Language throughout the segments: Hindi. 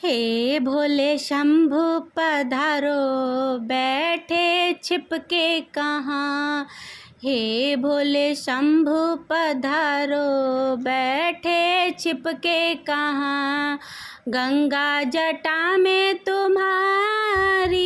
हे भोले शंभु पधारो, बैठे छिपके कहाँ। हे भोले शंभु पधारो, बैठे छिपके कहाँ। गंगा जटा में तुम्हारी,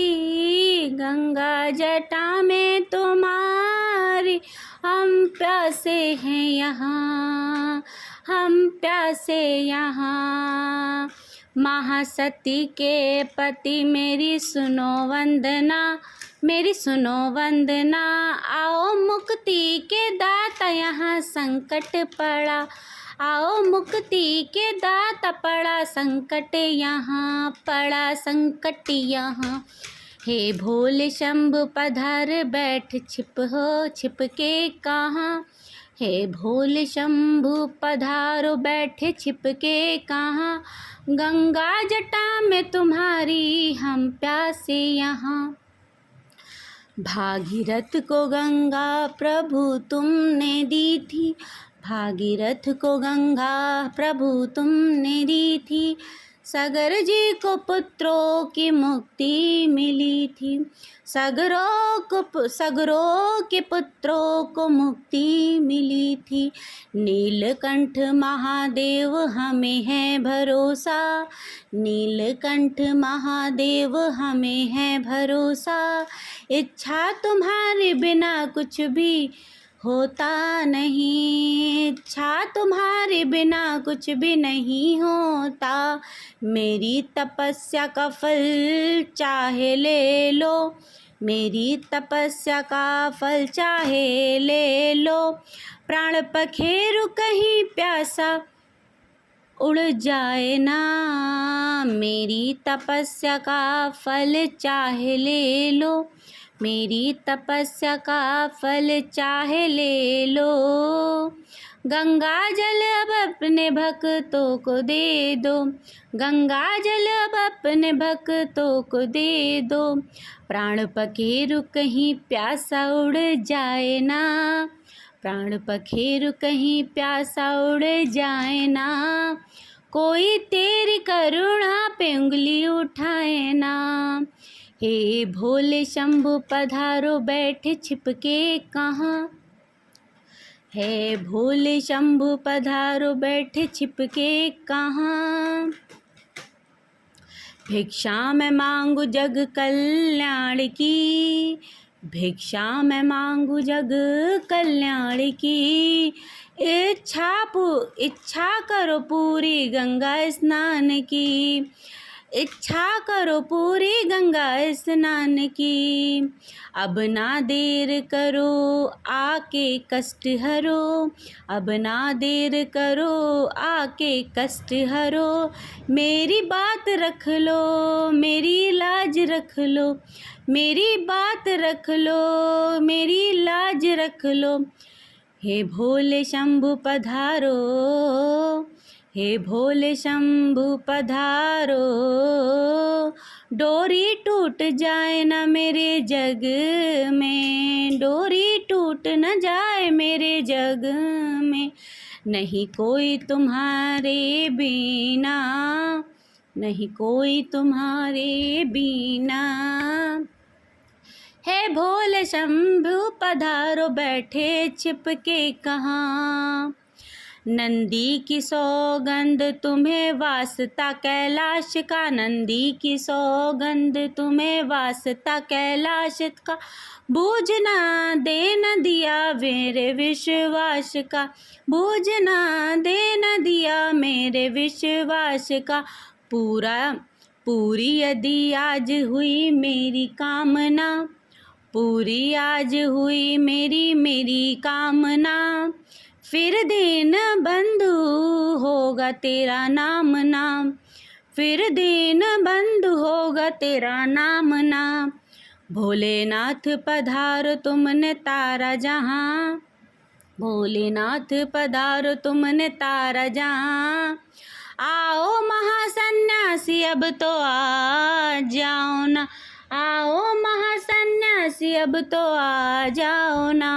गंगा जटा में तुम्हारी, हम प्यासे हैं यहाँ, हम प्यासे यहाँ। महासती के पति मेरी सुनो वंदना, मेरी सुनो वंदना। आओ मुक्ति के दाता यहाँ संकट पड़ा, आओ मुक्ति के दाता पड़ा संकट यहाँ, पड़ा संकट यहाँ। हे भोले शंभु पधार, बैठ छिप हो छिपके कहाँ। हे भोले शंभु पधारो, बैठे छिपके कहाँ। गंगा जटा में तुम्हारी, हम प्यासे यहाँ। भागीरथ को गंगा प्रभु तुमने दी थी, भागीरथ को गंगा प्रभु तुमने दी थी। सागर जी को पुत्रों की मुक्ति मिली थी, सगरों के पुत्रों को मुक्ति मिली थी। नीलकंठ महादेव हमें है भरोसा, नीलकंठ महादेव हमें है भरोसा। इच्छा तुम्हारे बिना कुछ भी होता नहीं, इच्छा तुम्हारे बिना कुछ भी नहीं होता। मेरी तपस्या का फल चाहे ले लो, मेरी तपस्या का फल चाहे ले लो। प्राण पखेरु कहीं प्यासा उड़ जाए ना, मेरी तपस्या का फल चाहे ले लो, मेरी तपस्या का फल चाहे ले लो। गंगा जल अब अपने भक्तों को दे दो, गंगा जल अब अपने भक्तों को दे दो। प्राण पखेरु कहीं प्यासा उड़ जाए ना, प्राण पखेरु कहीं प्यासा उड़ जाए ना। कोई तेरी करुणा पे उंगली उठाए ना। हे भोले शंभु पधारो, बैठे छिपके कहाँ। हे भोले शंभु पधारो, बैठे छिपके कहाँ। भिक्षा मैं मांगू जग कल्याण की, भिक्षा मैं मांगू जग कल्याण की। इच्छा करो पूरी गंगा स्नान की, इच्छा करो पूरी गंगा स्नान की। अब ना देर करो आके कष्ट हरो, अब ना देर करो आके कष्ट हरो। मेरी बात रख लो, मेरी लाज रख लो, मेरी बात रख लो, मेरी लाज रख लो। हे भोले शंभु पधारो, हे भोले शंभु पधारो। डोरी टूट जाए ना मेरे जग में, डोरी टूट न जाए मेरे जग में। नहीं कोई तुम्हारे बिना, नहीं कोई तुम्हारे बिना। हे भोले शंभु पधारो, बैठे छिपके कहाँ। नंदी की सौगंध तुम्हें वास्ता कैलाश का, नंदी की सौगंध तुम्हें वास्ता कैलाश का। बूझना देना दिया मेरे विश्वास का, बूझना देना दिया मेरे विश्वास का। पूरी यदि आज हुई मेरी कामना, पूरी आज हुई मेरी कामना। फिर दिन बंधु होगा तेरा नाम नाम, फिर दिन बंधु होगा तेरा नाम नाम। भोलेनाथ पधारो तुमने तारा जहाँ, भोलेनाथ पधारो तुमने तारा जहाँ। आओ महासन्यासी अब तो आ जाओ ना, आओ महासन्यासी अब तो आ जाओ ना।